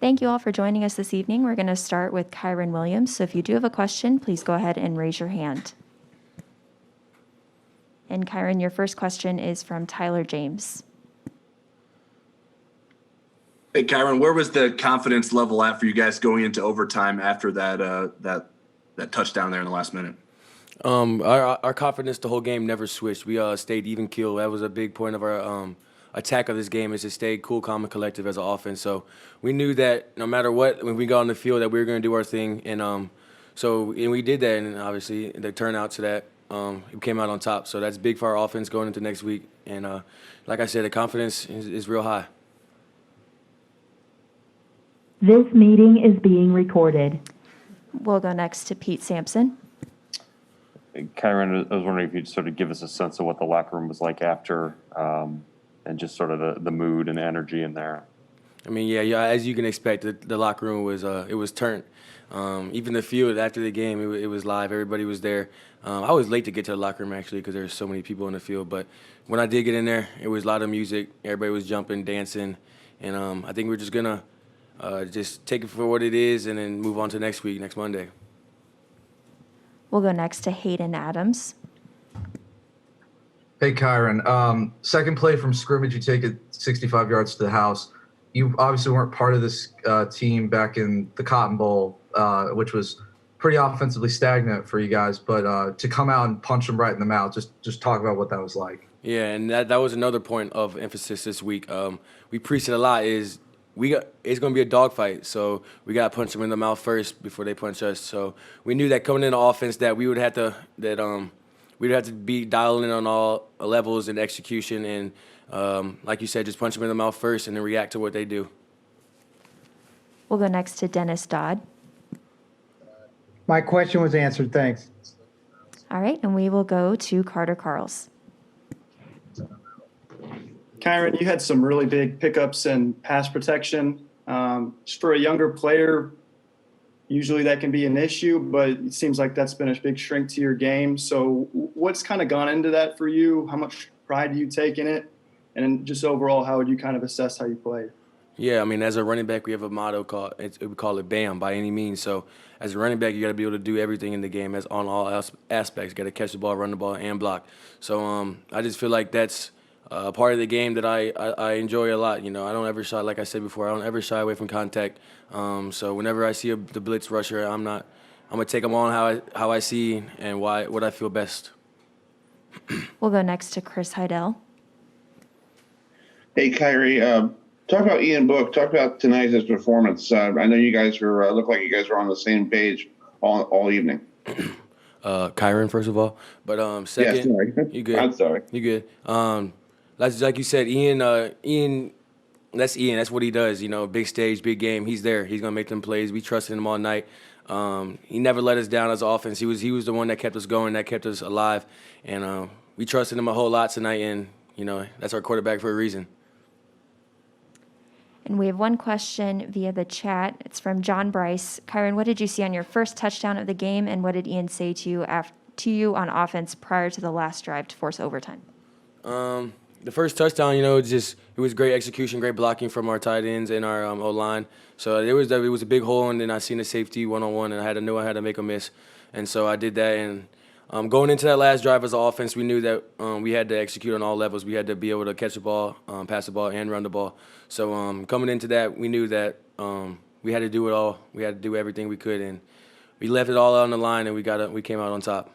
Thank you all for joining us this evening. We're going to start with Kyren Williams. So if you do have a question, please go ahead and raise your hand. And Kyren, your first question is from Tyler James. Hey, Kyren, where was the confidence level at for you guys going into overtime after that touchdown there in the last minute? Our confidence the whole game never switched. We stayed even keel. That was a big point of our attack of this game, is to stay cool, calm, and collective as an offense. So we knew that no matter what, when we got on the field, that we were going to do our thing. And we did that, and obviously the turnout to that, we came out on top. So that's big for our offense going into next week. And like I said, the confidence is real high. This meeting is being recorded. We'll go next to Pete Sampson. Kyren, I was wondering if you'd sort of give us a sense of what the locker room was like after, and just sort of the mood and the energy in there. I mean, yeah, as you can expect, the locker room was it was Turnt. Even the field after the game, it was live. Everybody was there. I was late to get to the locker room actually because there's so many people in the field. But when I did get in there, it was a lot of music. Everybody was jumping, dancing, and I think we're just gonna just take it for what it is and then move on to next week, next Monday. We'll go next to Hayden Adams. Hey, Kyren. Second play from scrimmage, you take it 65 yards to the house. You obviously weren't part of this team back in the Cotton Bowl, which was pretty offensively stagnant for you guys. But to come out and punch them right in the mouth, just talk about what that was like. Yeah, and that was another point of emphasis this week. We preached it a lot. It's going to be a dogfight, so we got to punch them in the mouth first before they punch us. So we knew that coming into offense that we would have to be dialing in on all levels and execution, and like you said, just punch them in the mouth first and then react to what they do. We'll go next to Dennis Dodd. My question was answered. Thanks. All right, and we will go to Carter Carls. Kyren, you had some really big pickups and pass protection. Just for a younger player, usually that can be an issue, but it seems like that's been a big strength to your game. So what's kind of gone into that for you? How much pride do you take in it? And just overall, how would you kind of assess how you played? Yeah, I mean, as a running back, we have a motto we call it BAM, by any means. So as a running back, you got to be able to do everything in the game as on all aspects. You got to catch the ball, run the ball, and block. So I just feel like that's part of the game that I enjoy a lot. You know, I don't ever shy, like I said before, I don't ever shy away from contact. So whenever I see the blitz rusher, I'm gonna take them on how I see and what I feel best. We'll go next to Chris Heidel. Hey, Kyrie, talk about Ian Book. Talk about tonight's performance. I know you guys were look like you guys were on the same page all evening. Kyren, first of all, but second, yeah, sorry. You good? I'm sorry. You good? Like you said, Ian, that's Ian. That's what he does. You know, big stage, big game. He's there. He's gonna make them plays. We trusted him all night. He never let us down as offense. He was the one that kept us going, that kept us alive, and we trusted him a whole lot tonight. And you know, that's our quarterback for a reason. And we have one question via the chat. It's from John Bryce. Kyren, what did you see on your first touchdown of the game, and what did Ian say to you on offense prior to the last drive to force overtime? The first touchdown, you know, it was great execution, great blocking from our tight ends and our O-line. So it was a big hole, and then I seen the safety one-on-one, and I knew I had to make a miss. And so I did that. And going into that last drive as an offense, we knew that we had to execute on all levels. We had to be able to catch the ball, pass the ball, and run the ball. So coming into that, we knew that we had to do it all. We had to do everything we could, and we left it all out on the line, and we came out on top.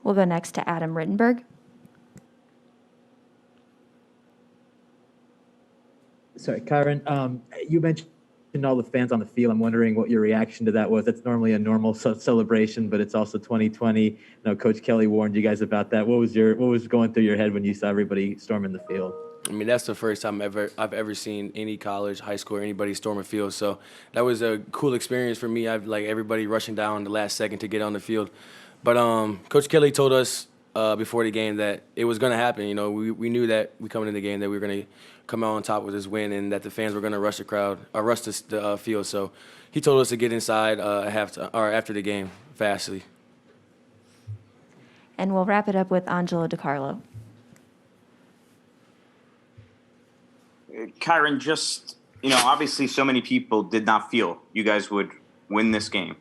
We'll go next to Adam Rittenberg. Sorry, Kyren, you mentioned all the fans on the field. I'm wondering what your reaction to that was. It's normally a normal celebration, but it's also 2020. You know, Coach Kelly warned you guys about that. What was going through your head when you saw everybody storming the field? I mean, that's the first time I've ever seen any college, high school, or anybody storm a field. So that was a cool experience for me. I've like everybody rushing down the last second to get on the field. But Coach Kelly told us before the game that it was going to happen. You know, we knew that we coming in the game that we were going to come out on top with this win, and that the fans were going to rush the field. So he told us to get inside after the game fastly. And we'll wrap it up with Angelo DiCarlo. Kyren, just obviously so many people did not feel you guys would win this game.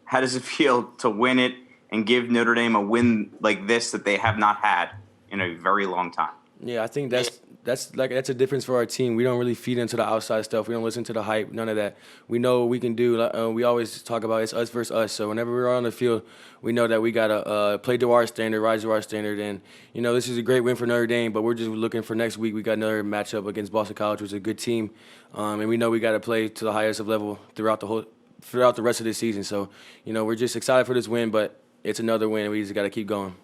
How does it feel to win it and give Notre Dame a win like this that they have not had in a very long time? Yeah, I think that's a difference for our team. We don't really feed into the outside stuff. We don't listen to the hype, none of that. We know what we can do. We always talk about it's us versus us. So whenever we're on the field, we know that we gotta play to our standard, rise to our standard. And this is a great win for Notre Dame, but we're just looking for next week. We got another matchup against Boston College, which is a good team, and we know we got to play to the highest of level throughout the rest of this season. So we're just excited for this win, but it's another win. We just got to keep going.